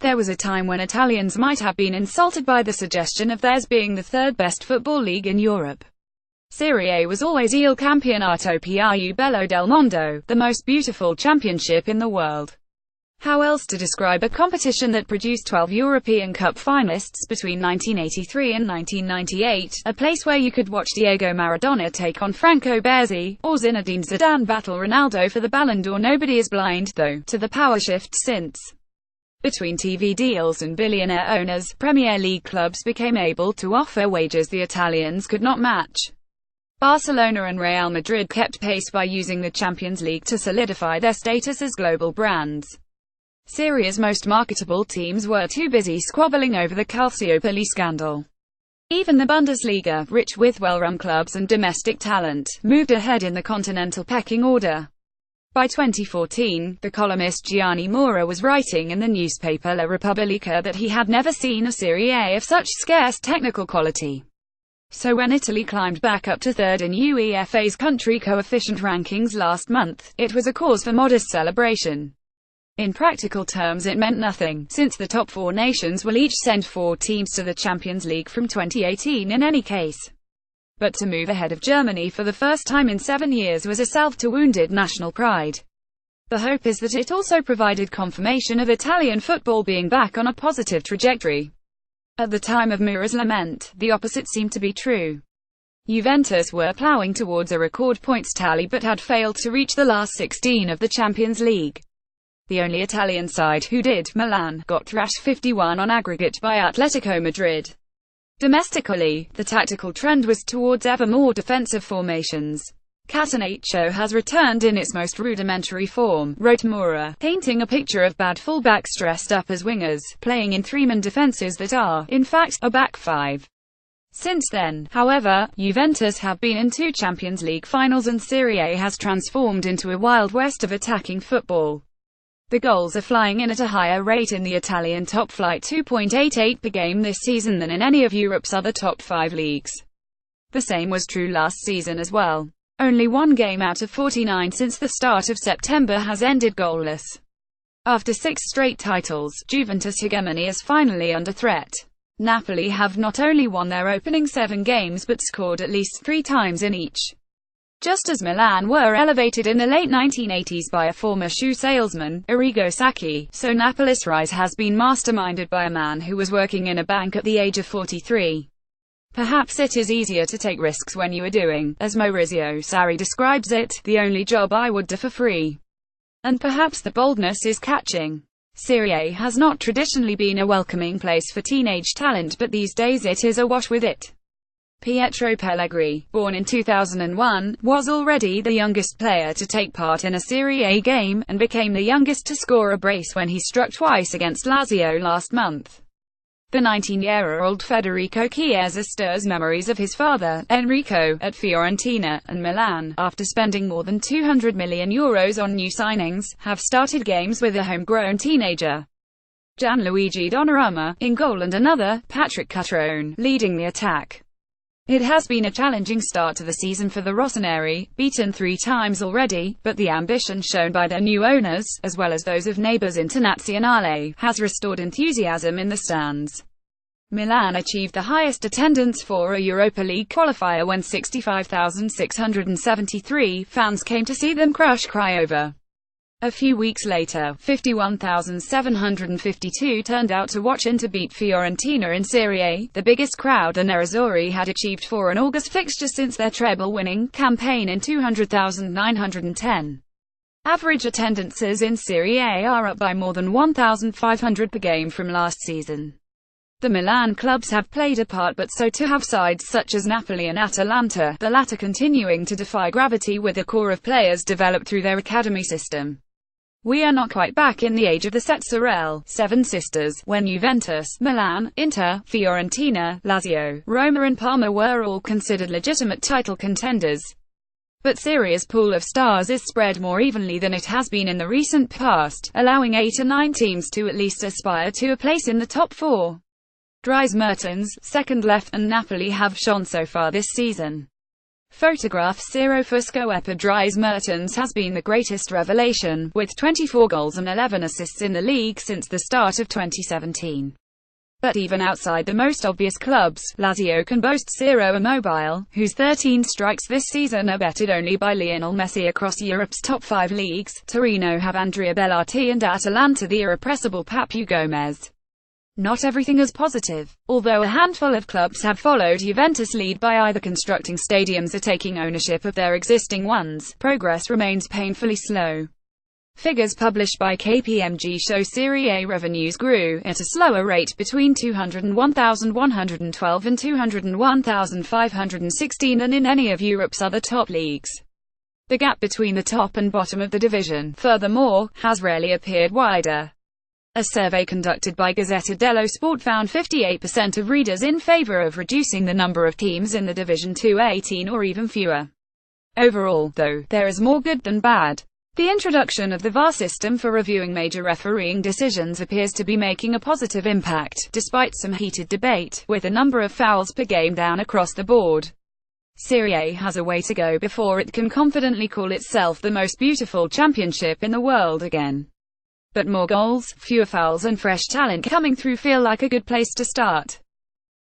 There was a time when Italians might have been insulted by the suggestion of theirs being the third best football league in Europe. Serie A was always il campionato più bello del mondo, the most beautiful championship in the world. How else to describe a competition that produced 12 European Cup finalists between 1983 and 1998, a place where you could watch Diego Maradona take on Franco Baresi, or Zinedine Zidane battle Ronaldo for the Ballon d'Or. Nobody is blind, though, to the power shift since. Between TV deals and billionaire owners, Premier League clubs became able to offer wages the Italians could not match. Barcelona and Real Madrid kept pace by using the Champions League to solidify their status as global brands. Serie's most marketable teams were too busy squabbling over the Calciopoli scandal. Even the Bundesliga, rich with well-run clubs and domestic talent, moved ahead in the continental pecking order. By 2014, the columnist Gianni Mora was writing in the newspaper La Repubblica that he had never seen a Serie A of such scarce technical quality. So when Italy climbed back up to third in UEFA's country coefficient rankings last month, it was a cause for modest celebration. In practical terms it meant nothing, since the top four nations will each send 4 teams to the Champions League from 2018 in any case. But to move ahead of Germany for the first time in 7 years was a salve to wounded national pride. The hope is that it also provided confirmation of Italian football being back on a positive trajectory. At the time of Mora's lament, the opposite seemed to be true. Juventus were ploughing towards a record points tally but had failed to reach the last 16 of the Champions League. The only Italian side who did, Milan, got thrashed 51 on aggregate by Atletico Madrid. Domestically, the tactical trend was towards ever more defensive formations. Catenaccio has returned in its most rudimentary form, wrote Mora, painting a picture of bad fullbacks dressed up as wingers, playing in 3-man defenses that are, in fact, a back 5. Since then, however, Juventus have been in 2 Champions League finals and Serie A has transformed into a wild west of attacking football. The goals are flying in at a higher rate in the Italian top flight, 2.88 per game this season, than in any of Europe's other top 5 leagues. The same was true last season as well. Only 1 game out of 49 since the start of September has ended goalless. After 6 straight titles, Juventus' hegemony is finally under threat. Napoli have not only won their opening 7 games but scored at least 3 times in each. Just as Milan were elevated in the late 1980s by a former shoe salesman, Arrigo Sacchi, so Napoli's rise has been masterminded by a man who was working in a bank at the age of 43. Perhaps it is easier to take risks when you are doing, as Maurizio Sarri describes it, the only job I would do for free. And perhaps the boldness is catching. Serie A has not traditionally been a welcoming place for teenage talent, but these days it is awash with it. Pietro Pellegrini, born in 2001, was already the youngest player to take part in a Serie A game, and became the youngest to score a brace when he struck twice against Lazio last month. The 19-year-old Federico Chiesa stirs memories of his father, Enrico, at Fiorentina, and Milan, after spending more than €200 million on new signings, have started games with a homegrown teenager. Gianluigi Donnarumma, in goal, and another, Patrick Cutrone, leading the attack. It has been a challenging start to the season for the Rossoneri, beaten 3 times already, but the ambition shown by their new owners, as well as those of neighbours Internazionale, has restored enthusiasm in the stands. Milan achieved the highest attendance for a Europa League qualifier when 65,673 fans came to see them crush Craiova. A few weeks later, 51,752 turned out to watch Inter beat Fiorentina in Serie A, the biggest crowd the Nerazzurri had achieved for an August fixture since their treble-winning campaign in 200,910. Average attendances in Serie A are up by more than 1,500 per game from last season. The Milan clubs have played a part, but so too have sides such as Napoli and Atalanta, the latter continuing to defy gravity with a core of players developed through their academy system. We are not quite back in the age of the Setzerelle, Seven Sisters, when Juventus, Milan, Inter, Fiorentina, Lazio, Roma and Parma were all considered legitimate title contenders. But Serie's pool of stars is spread more evenly than it has been in the recent past, allowing 8 or 9 teams to at least aspire to a place in the top 4. Dries Mertens, second left, and Napoli have shone so far this season. Photograph Ciro Fusco Dries Mertens has been the greatest revelation, with 24 goals and 11 assists in the league since the start of 2017. But even outside the most obvious clubs, Lazio can boast Ciro Immobile, whose 13 strikes this season are betted only by Lionel Messi across Europe's top 5 leagues. Torino have Andrea Bellotti and Atalanta the irrepressible Papu Gomez. Not everything is positive. Although a handful of clubs have followed Juventus' lead by either constructing stadiums or taking ownership of their existing ones, progress remains painfully slow. Figures published by KPMG show Serie A revenues grew at a slower rate between 201,112 and 201,516 than in any of Europe's other top leagues. The gap between the top and bottom of the division, furthermore, has rarely appeared wider. A survey conducted by Gazzetta dello Sport found 58% of readers in favor of reducing the number of teams in the division to 18 or even fewer. Overall, though, there is more good than bad. The introduction of the VAR system for reviewing major refereeing decisions appears to be making a positive impact, despite some heated debate, with the number of fouls per game down across the board. Serie A has a way to go before it can confidently call itself the most beautiful championship in the world again. But more goals, fewer fouls and fresh talent coming through feel like a good place to start.